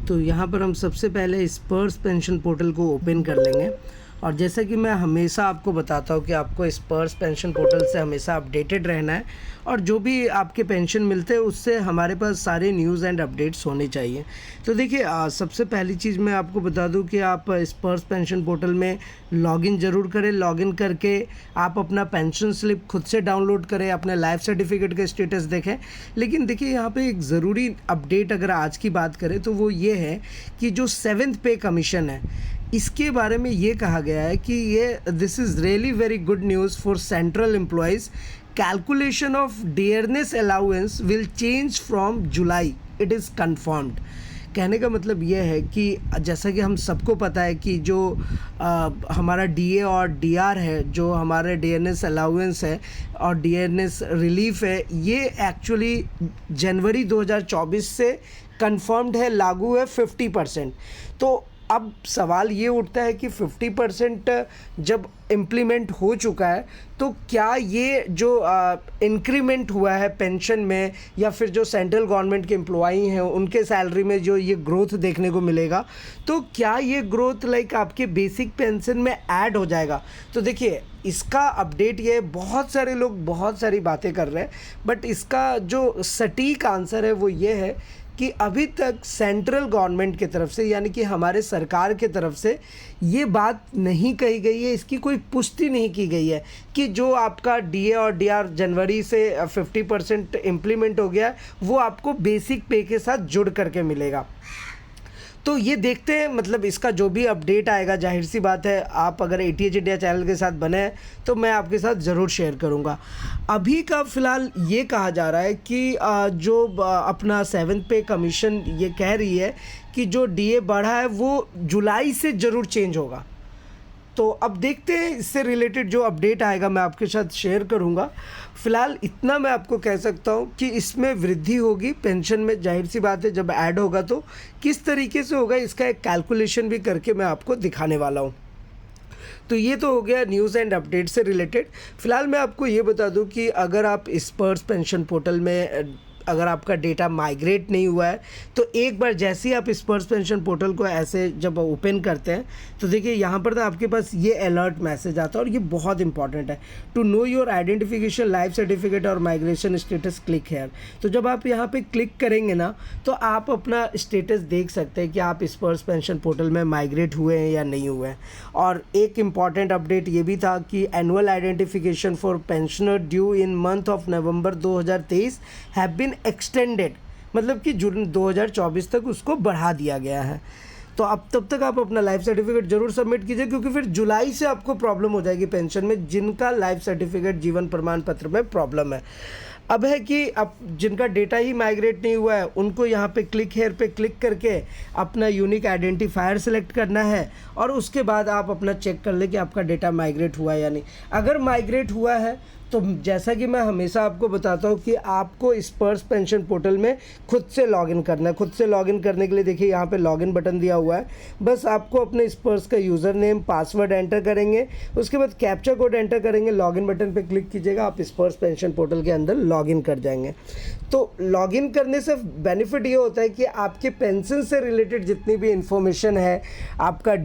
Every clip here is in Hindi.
तो यहाँ पर हम सबसे पहले स्पर्स पेंशन पोर्टल को ओपन कर लेंगे। और जैसा कि मैं हमेशा आपको बताता हूँ कि आपको स्पर्स पेंशन पोर्टल से हमेशा अपडेटेड रहना है, और जो भी आपके पेंशन मिलते हैं उससे हमारे पास सारे न्यूज़ एंड अपडेट्स होने चाहिए। तो देखिए, सबसे पहली चीज़ मैं आपको बता दूं कि आप स्पर्स पेंशन पोर्टल में लॉगिन ज़रूर करें। लॉगिन करके आप अपना पेंशन स्लिप खुद से डाउनलोड करें, अपने लाइफ सर्टिफिकेट का स्टेटस देखें। लेकिन देखिए, यहाँ पे एक ज़रूरी अपडेट अगर आज की बात करें तो वो ये है कि जो 7th पे कमीशन है, इसके बारे में ये कहा गया है कि ये this is really very good news for central employees. Calculation of dearness allowance will change from July, it is confirmed. कहने का मतलब ये है कि जैसा कि हम सबको पता है कि जो हमारा डीए और डीआर है, जो हमारे डियरनेस अलाउंस है और डियरनेस रिलीफ है, ये एक्चुअली जनवरी 2024 से कन्फर्म्ड है, लागू है 50%। तो अब सवाल ये उठता है कि 50% जब इम्प्लीमेंट हो चुका है तो क्या ये जो इंक्रीमेंट हुआ है पेंशन में, या फिर जो सेंट्रल गवर्नमेंट के एम्प्लॉई हैं उनके सैलरी में जो ये ग्रोथ देखने को मिलेगा, तो क्या ये ग्रोथ लाइक आपके बेसिक पेंशन में ऐड हो जाएगा? तो देखिए, इसका अपडेट ये बहुत सारे लोग बहुत सारी बातें कर रहे हैं, बट इसका जो सटीक आंसर है वो ये है कि अभी तक सेंट्रल गवर्नमेंट की तरफ से, यानी कि हमारे सरकार की तरफ से ये बात नहीं कही गई है, इसकी कोई पुष्टि नहीं की गई है कि जो आपका डीए और डीआर जनवरी से 50% इम्प्लीमेंट हो गया है वो आपको बेसिक पे के साथ जुड़ करके मिलेगा। तो ये देखते हैं, मतलब इसका जो भी अपडेट आएगा, जाहिर सी बात है आप अगर ATH इंडिया चैनल के साथ बने हैं तो मैं आपके साथ ज़रूर शेयर करूंगा। अभी का फ़िलहाल ये कहा जा रहा है कि जो अपना 7th पे कमीशन ये कह रही है कि जो डीए बढ़ा है वो जुलाई से ज़रूर चेंज होगा। तो अब देखते हैं, इससे रिलेटेड जो अपडेट आएगा मैं आपके साथ शेयर करूंगा। फ़िलहाल इतना मैं आपको कह सकता हूं कि इसमें वृद्धि होगी पेंशन में, जाहिर सी बात है जब ऐड होगा तो किस तरीके से होगा इसका एक कैलकुलेशन भी करके मैं आपको दिखाने वाला हूं। तो ये तो हो गया न्यूज़ एंड अपडेट से रिलेटेड। फ़िलहाल मैं आपको ये बता दूं कि अगर आप स्पर्स पेंशन पोर्टल में अगर आपका डेटा माइग्रेट नहीं हुआ है तो एक बार जैसे ही आप स्पर्स पेंशन पोर्टल को ऐसे जब ओपन करते हैं तो देखिए यहाँ पर तो आपके पास ये अलर्ट मैसेज आता है, और ये बहुत इंपॉर्टेंट है। To know your identification, life certificate और माइग्रेशन स्टेटस, क्लिक हेयर। तो जब आप यहाँ पे क्लिक करेंगे ना तो आप अपना स्टेटस देख सकते हैं कि आप स्पर्स पेंशन पोर्टल में माइग्रेट हुए हैं या नहीं हुए हैं। और एक इम्पॉर्टेंट अपडेट ये भी था कि annual identification for pensioner due in month of November 2023 have been extended, मतलब कि जून 2024 तक उसको बढ़ा दिया गया है। तो अब तब तक आप अपना लाइफ सर्टिफिकेट ज़रूर सबमिट कीजिए, क्योंकि फिर जुलाई से आपको प्रॉब्लम हो जाएगी पेंशन में, जिनका लाइफ सर्टिफिकेट जीवन प्रमाण पत्र में प्रॉब्लम है। अब है कि अब जिनका डेटा ही माइग्रेट नहीं हुआ है उनको यहाँ पे क्लिक हेयर पे क्लिक करके अपना यूनिक आइडेंटिफायर सेलेक्ट करना है, और उसके बाद आप अपना चेक कर ले कि आपका डेटा माइग्रेट हुआ है या नहीं। अगर माइग्रेट हुआ है तो जैसा कि मैं हमेशा आपको बताता हूँ कि आपको स्पर्स पेंशन पोर्टल में खुद से लॉगिन करना है। खुद से लॉगिन करने के लिए देखिए यहाँ पे लॉगिन बटन दिया हुआ है, बस आपको अपने स्पर्स का यूज़र नेम पासवर्ड एंटर करेंगे, उसके बाद कैप्चा कोड एंटर करेंगे, लॉगिन बटन पे क्लिक कीजिएगा, आप स्पर्स पेंशन पोर्टल के अंदर लॉगिन कर जाएंगे। तो लॉगिन करने से बेनिफिट ये होता है कि आपके पेंशन से रिलेटेड जितनी भी इंफॉर्मेशन है, आपका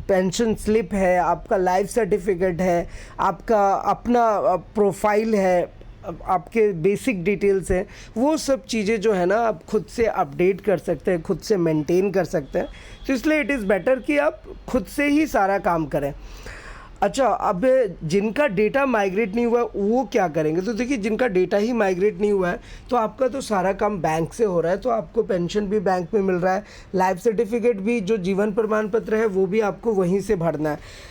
पेंशन स्लिप है, आपका लाइफ सर्टिफिकेट है, आपका अपना प्रोफाइल है, आपके बेसिक डिटेल्स हैं, वो सब चीज़ें जो है ना आप खुद से अपडेट कर सकते हैं, खुद से मेंटेन कर सकते हैं। तो इसलिए इट इज़ बेटर कि आप खुद से ही सारा काम करें। अच्छा, अब जिनका डेटा माइग्रेट नहीं हुआ है वो क्या करेंगे? तो देखिए, जिनका डेटा ही माइग्रेट नहीं हुआ है तो आपका तो सारा काम बैंक से हो रहा है, तो आपको पेंशन भी बैंक में मिल रहा है, लाइफ सर्टिफिकेट भी, जो जीवन प्रमाण पत्र है वो भी आपको वहीं से भरना है।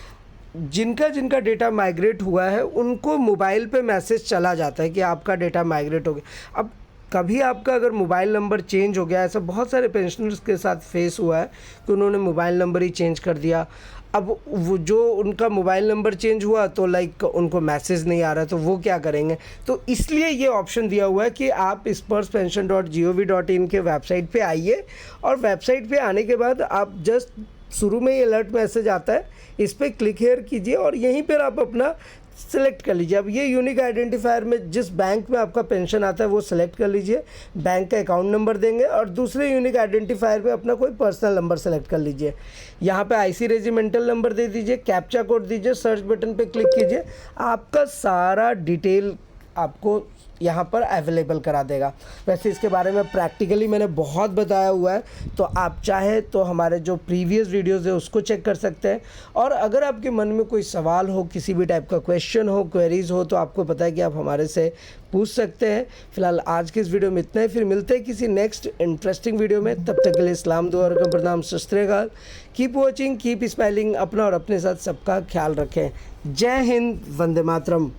जिनका जिनका डेटा माइग्रेट हुआ है उनको मोबाइल पे मैसेज चला जाता है कि आपका डेटा माइग्रेट हो गया। अब कभी आपका अगर मोबाइल नंबर चेंज हो गया, ऐसा बहुत सारे पेंशनर्स के साथ फेस हुआ है कि उन्होंने मोबाइल नंबर ही चेंज कर दिया। अब वो जो उनका मोबाइल नंबर चेंज हुआ तो लाइक उनको मैसेज नहीं आ रहा, तो वो क्या करेंगे? तो इसलिए ये ऑप्शन दिया हुआ है कि आप spurspenssion.gov.in के वेबसाइट पे आइए, और वेबसाइट पे आने के बाद आप जस्ट शुरू में ही अलर्ट मैसेज आता है, इस पर क्लिक हेयर कीजिए और यहीं पर आप अपना सिलेक्ट कर लीजिए। अब ये यूनिक आइडेंटिफायर में जिस बैंक में आपका पेंशन आता है वो सिलेक्ट कर लीजिए, बैंक का अकाउंट नंबर देंगे और दूसरे यूनिक आइडेंटिफायर में अपना कोई पर्सनल नंबर सेलेक्ट कर लीजिए। यहाँ पे आईसी रेजिमेंटल नंबर दे दीजिए, कैप्चा कोड दीजिए, सर्च बटन पे क्लिक कीजिए, आपका सारा डिटेल आपको यहाँ पर अवेलेबल करा देगा। वैसे इसके बारे में प्रैक्टिकली मैंने बहुत बताया हुआ है, तो आप चाहे तो हमारे जो प्रीवियस वीडियोज़ है उसको चेक कर सकते हैं। और अगर आपके मन में कोई सवाल हो, किसी भी टाइप का क्वेश्चन हो, क्वेरीज़ हो, तो आपको पता है कि आप हमारे से पूछ सकते हैं। फिलहाल आज के इस वीडियो में इतना ही, फिर मिलते हैं किसी नेक्स्ट इंटरेस्टिंग वीडियो में। तब तक के लिए इस्लाम दुआ और प्रणाम, सत श्री अकाल। कीप वॉचिंग, कीप स्माइलिंग, अपना और अपने साथ सबका ख्याल रखें। जय हिंद, वंदे मातरम।